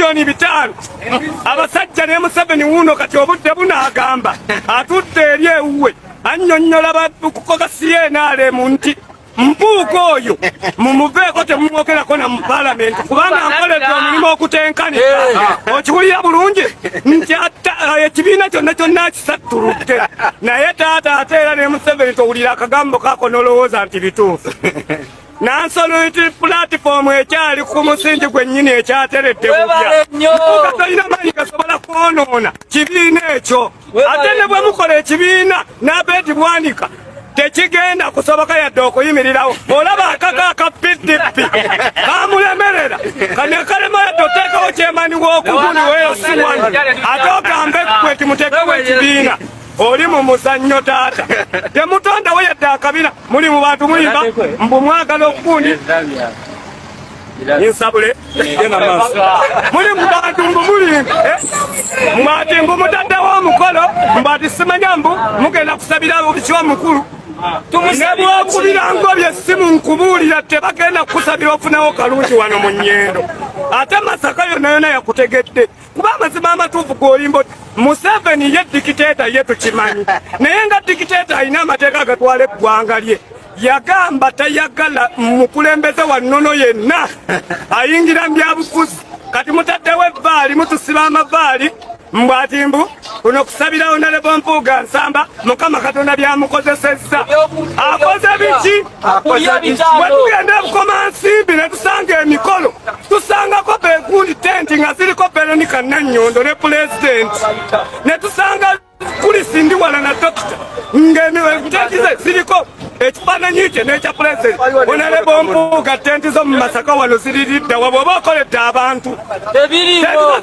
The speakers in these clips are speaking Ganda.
milioni 5 abasajja ne Museveni wuno kati obudde bunagamba atudde eri ewuwe annyonnyola bakukoga CNRM nti mpuuko oyo mumuveeko temumwogerako na mu palamenti kubanga nkoledde omulimu okutenkanika okiwulira bulungi nti ekibiina kyonna kyonna akisattuludde naye taata ate era ne Museveni towulira akagambo kako nolowooza nti bituufu Nansonality platform ekyali ku musingi gwennyini ekyateredde bubya mpuuka talina maanyi gasobola kwonoona kibiina ekyo ate ne bwe mukola ekibiina n'Abedi Bwanika tekigenda kusoboka yadde okuyimirirawo olaba akaka aka PDP kamulemerera kanekalema yadde oteekawo kyemani w'okuguli weosiwani ate ogambe gwe timuteekewo ekibiina oli mu muzannyo taata temutondawo yadde akabina muli mu bantu muyimba mbu mwagala okugundi insabule muli mu bantu mbu mulimba mbati mbu mutaddewo omukolo mbati simanya mbu mugenda kusabira bubiki omukulu ne bwokubira ngobye essimu nkubuulira tebagenda kukusabira ofunawo kalungi wano mu nnyendo ate Masaka yonna yonna yakutegedde kuba amazima amatuufu g'olimba Museveni ye dikiteeta ye tukimanyi naye nga dikiteeta alina amateeka agatwala eggwanga lye yagamba tayagala mukulembeze wa nnono yenna ayingira mu byabufuzi kati mutaddewo evvaali mutusiba amavaali mbwati mbu kuno kusabira Honorable Mpuuga Nsamba Mukama Katonda byamukozesezza akoze biki bwe tugenda ebukoma nsimbi ne tusanga emikolo tusangako begundi tenti nga ziriko Veronica Nannyondo ne pulezidenti ne tusanga Kulisindi wala na dokita ng'etenti ze ziriko ekifaananyi kye n'ekya pulezidenti Honorable Mpuuga tenti zo mu Masaka wano ziririddawa bw'oba okoledde abantu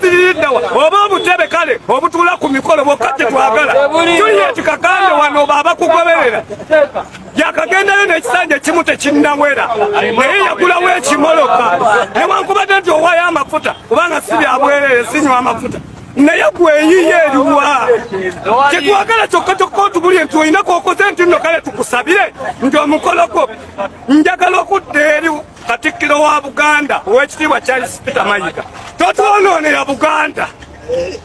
ziririddawa oba obutebe kale obutuula ku mikolo bwokka tetwagala Juliet Kakande wano baba kugoberera yakagendayo n'ekisanja ekimu tekinnawera naye yagulawo ekimoloka newankubadde nti owaayo amafuta kubanga si byabwerere sinywa amafuta naye gweyiye eriwa kyetwagala kyokka kyokka otubulye nti olina kwokoze nti nno kale tukusabire nti omukolo gwo njagala okudda eri Katikkiro wa Buganda ow'ekitiibwa Charles Peter Mayiga totwonoonera Buganda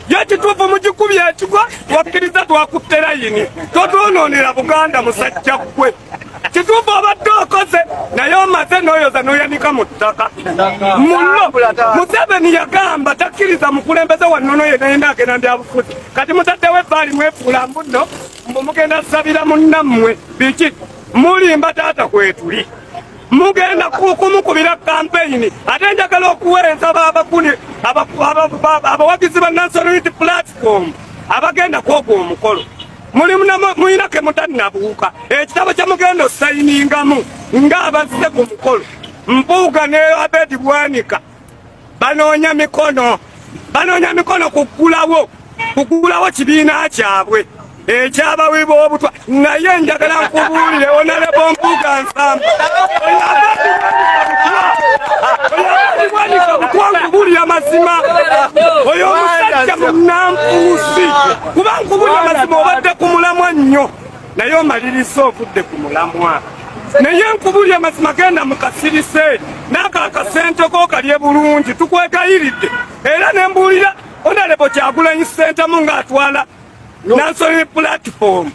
ye kituufu mugikubye ekigwa wakkiriza twakutte layini totwonoonera Buganda musajja ggwe kituufu obadde okoze naye omaze n'oyoza n'oyanika mu ttaka muno Museveni yagamba takkiriza mukulembeze wa nnono ye naye agenda byabufuzi kati mutaddewo evvaali mwefuula mbuno mbu mugenda sabira munnammwe biki mulimba taata kwetuli mugenda kumukubira kampeyini ate njagala okuweereza abawagizi ba Nansonality platform abagenda kwogwa omukolo mulina ke mutannabuuka ekitabo kye mugenda osayiningamu ng'abazze ku mukolo Mpuuga ne Abedi Bwanika banoonya mikono kugulawo kibiina kyabwe ekyabawiibwa obutwa naye njagala nkubuulire Honorable Mpuuga Nsamba Abedi Bwanika butwankubuulira amazima oyo omusajja munnanfuusi kuba nkubuulira amazima obadde ku mulamwa nnyo naye omalirisa ovudde ku mulamwa naye nkubuulira amazima genda mu kasirise n'ako akasente ko kalye bulungi tukwegayiridde era ne mbuulira Honorable Kyagulanyi Ssentamu ng'atwala Nansonality platform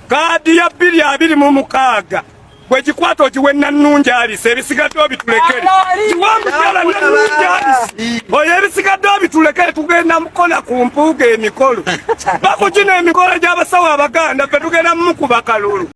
kaadi ya 226 bwe gikwata ogiwe Nannungi Alice ebisigadde obitulekere kiwa mukyala Nannungi Alice oyo ebisigadde obitulekere tugenda mukola ku Mpuuga emikolo bakugina emikolo gy'abasawo Abaganda ffe tugenda mukuba kalulu